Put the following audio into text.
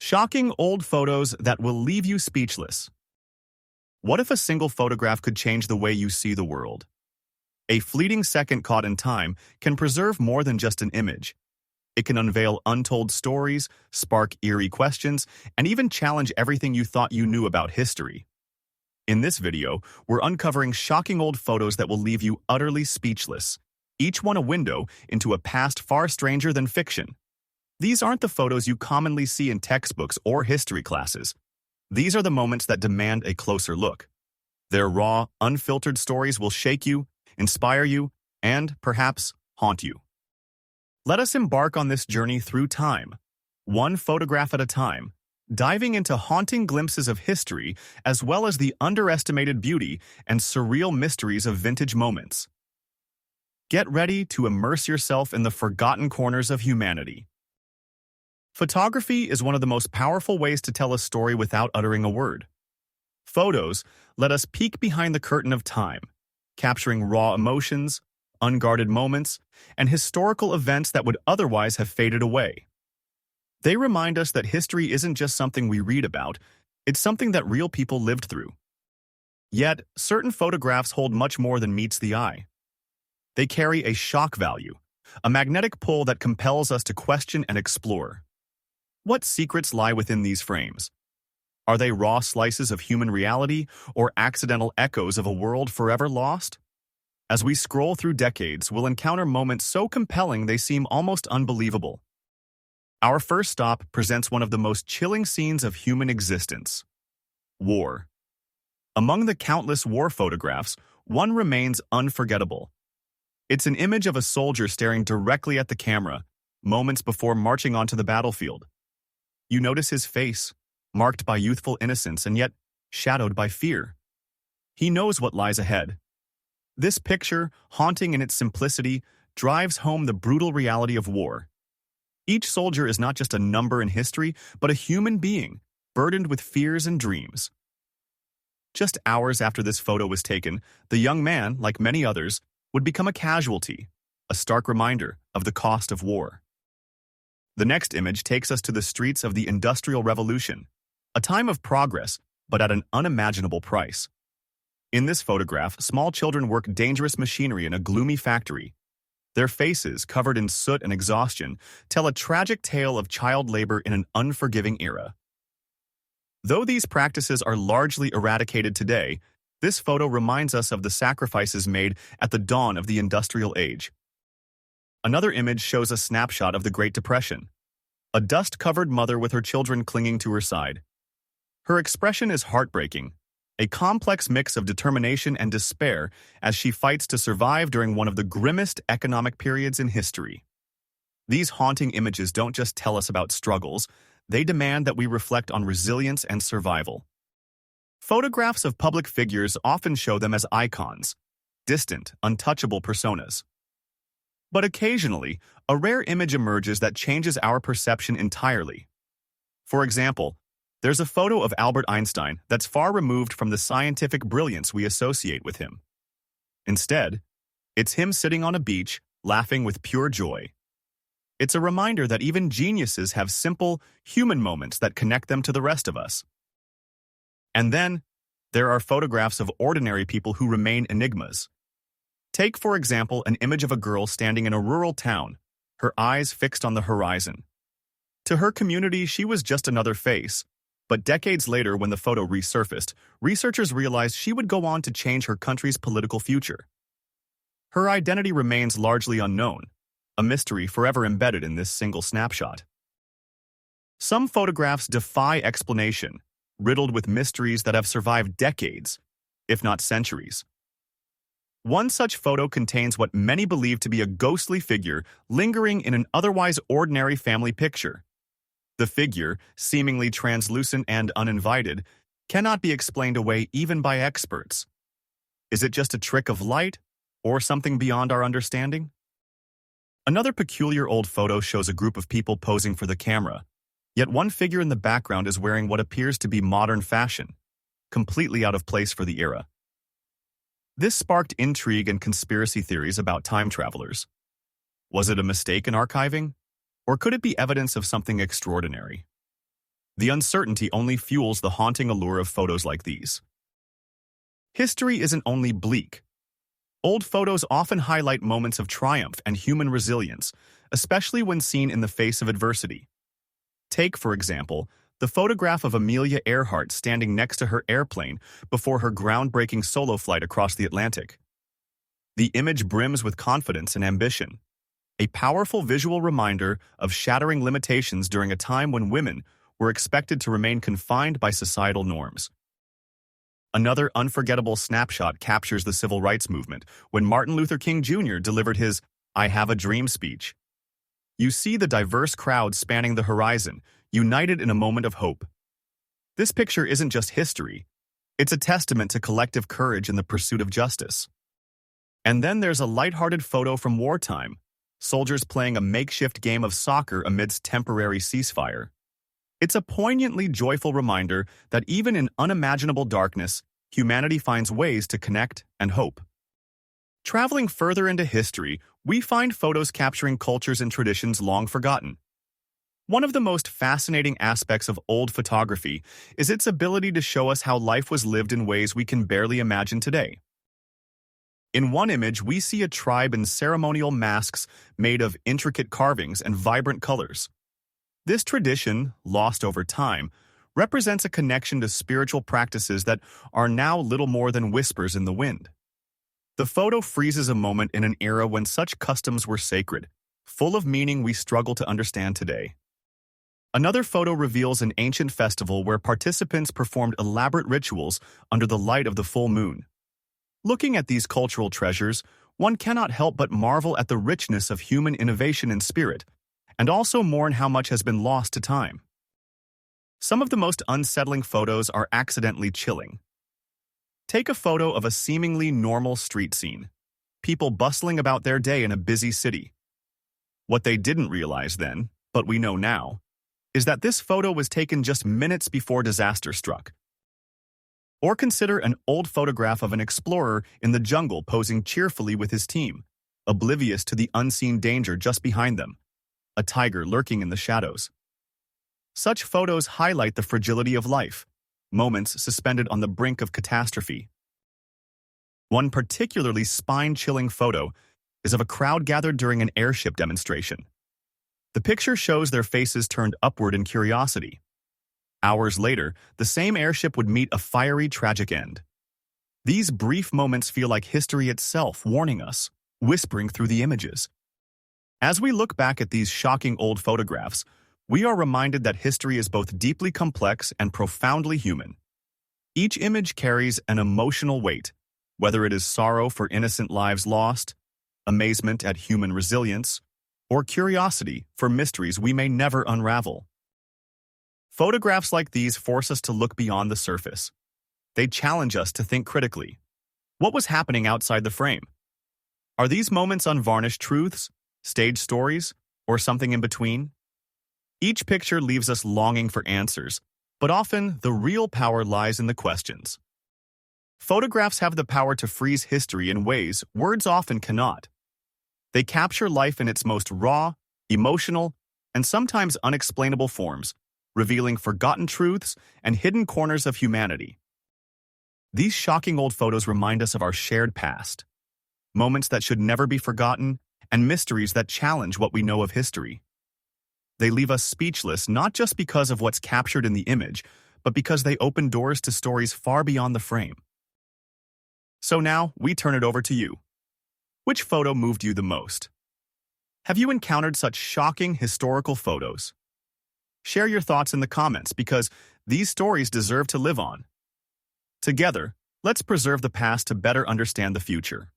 Shocking old photos that will leave you speechless. What if a single photograph could change the way you see the world? A fleeting second caught in time can preserve more than just an image. It can unveil untold stories, spark eerie questions, and even challenge everything you thought you knew about history. In this video, we're uncovering shocking old photos that will leave you utterly speechless, each one a window into a past far stranger than fiction. These aren't the photos you commonly see in textbooks or history classes. These are the moments that demand a closer look. Their raw, unfiltered stories will shake you, inspire you, and, perhaps, haunt you. Let us embark on this journey through time, one photograph at a time, diving into haunting glimpses of history as well as the underestimated beauty and surreal mysteries of vintage moments. Get ready to immerse yourself in the forgotten corners of humanity. Photography is one of the most powerful ways to tell a story without uttering a word. Photos let us peek behind the curtain of time, capturing raw emotions, unguarded moments, and historical events that would otherwise have faded away. They remind us that history isn't just something we read about, it's something that real people lived through. Yet, certain photographs hold much more than meets the eye. They carry a shock value, a magnetic pull that compels us to question and explore. What secrets lie within these frames? Are they raw slices of human reality or accidental echoes of a world forever lost? As we scroll through decades, we'll encounter moments so compelling they seem almost unbelievable. Our first stop presents one of the most chilling scenes of human existence: war. Among the countless war photographs, one remains unforgettable. It's an image of a soldier staring directly at the camera, moments before marching onto the battlefield. You notice his face, marked by youthful innocence and yet shadowed by fear. He knows what lies ahead. This picture, haunting in its simplicity, drives home the brutal reality of war. Each soldier is not just a number in history, but a human being, burdened with fears and dreams. Just hours after this photo was taken, the young man, like many others, would become a casualty, a stark reminder of the cost of war. The next image takes us to the streets of the Industrial Revolution, a time of progress, but at an unimaginable price. In this photograph, small children work dangerous machinery in a gloomy factory. Their faces, covered in soot and exhaustion, tell a tragic tale of child labor in an unforgiving era. Though these practices are largely eradicated today, this photo reminds us of the sacrifices made at the dawn of the Industrial Age. Another image shows a snapshot of the Great Depression, a dust-covered mother with her children clinging to her side. Her expression is heartbreaking, a complex mix of determination and despair as she fights to survive during one of the grimmest economic periods in history. These haunting images don't just tell us about struggles, they demand that we reflect on resilience and survival. Photographs of public figures often show them as icons, distant, untouchable personas. But occasionally, a rare image emerges that changes our perception entirely. For example, there's a photo of Albert Einstein that's far removed from the scientific brilliance we associate with him. Instead, it's him sitting on a beach, laughing with pure joy. It's a reminder that even geniuses have simple, human moments that connect them to the rest of us. And then, there are photographs of ordinary people who remain enigmas. Take, for example, an image of a girl standing in a rural town, her eyes fixed on the horizon. To her community, she was just another face. But decades later, when the photo resurfaced, researchers realized she would go on to change her country's political future. Her identity remains largely unknown, a mystery forever embedded in this single snapshot. Some photographs defy explanation, riddled with mysteries that have survived decades, if not centuries. One such photo contains what many believe to be a ghostly figure lingering in an otherwise ordinary family picture. The figure, seemingly translucent and uninvited, cannot be explained away even by experts. Is it just a trick of light, or something beyond our understanding? Another peculiar old photo shows a group of people posing for the camera, yet one figure in the background is wearing what appears to be modern fashion, completely out of place for the era. This sparked intrigue and conspiracy theories about time travelers. Was it a mistake in archiving? Or could it be evidence of something extraordinary? The uncertainty only fuels the haunting allure of photos like these. History isn't only bleak. Old photos often highlight moments of triumph and human resilience, especially when seen in the face of adversity. Take, for example, the photograph of Amelia Earhart standing next to her airplane before her groundbreaking solo flight across the Atlantic. The image brims with confidence and ambition, a powerful visual reminder of shattering limitations during a time when women were expected to remain confined by societal norms. Another unforgettable snapshot captures the civil rights movement when Martin Luther King Jr. delivered his "I Have a Dream" speech. You see the diverse crowd spanning the horizon, united in a moment of hope. This picture isn't just history, it's a testament to collective courage in the pursuit of justice. And then there's a lighthearted photo from wartime, soldiers playing a makeshift game of soccer amidst temporary ceasefire. It's a poignantly joyful reminder that even in unimaginable darkness, humanity finds ways to connect and hope. Traveling further into history, we find photos capturing cultures and traditions long forgotten. One of the most fascinating aspects of old photography is its ability to show us how life was lived in ways we can barely imagine today. In one image, we see a tribe in ceremonial masks made of intricate carvings and vibrant colors. This tradition, lost over time, represents a connection to spiritual practices that are now little more than whispers in the wind. The photo freezes a moment in an era when such customs were sacred, full of meaning we struggle to understand today. Another photo reveals an ancient festival where participants performed elaborate rituals under the light of the full moon. Looking at these cultural treasures, one cannot help but marvel at the richness of human innovation and spirit, and also mourn how much has been lost to time. Some of the most unsettling photos are accidentally chilling. Take a photo of a seemingly normal street scene, people bustling about their day in a busy city. What they didn't realize then, but we know now, is that this photo was taken just minutes before disaster struck. Or consider an old photograph of an explorer in the jungle posing cheerfully with his team, oblivious to the unseen danger just behind them, a tiger lurking in the shadows. Such photos highlight the fragility of life, moments suspended on the brink of catastrophe. One particularly spine-chilling photo is of a crowd gathered during an airship demonstration. The picture shows their faces turned upward in curiosity. Hours later, the same airship would meet a fiery, tragic end. These brief moments feel like history itself warning us, whispering through the images. As we look back at these shocking old photographs, we are reminded that history is both deeply complex and profoundly human. Each image carries an emotional weight, whether it is sorrow for innocent lives lost, amazement at human resilience, or curiosity for mysteries we may never unravel. Photographs like these force us to look beyond the surface. They challenge us to think critically. What was happening outside the frame? Are these moments unvarnished truths, staged stories, or something in between? Each picture leaves us longing for answers, but often the real power lies in the questions. Photographs have the power to freeze history in ways words often cannot. They capture life in its most raw, emotional, and sometimes unexplainable forms, revealing forgotten truths and hidden corners of humanity. These shocking old photos remind us of our shared past, moments that should never be forgotten, and mysteries that challenge what we know of history. They leave us speechless not just because of what's captured in the image, but because they open doors to stories far beyond the frame. So now, we turn it over to you. Which photo moved you the most? Have you encountered such shocking historical photos? Share your thoughts in the comments because these stories deserve to live on. Together, let's preserve the past to better understand the future.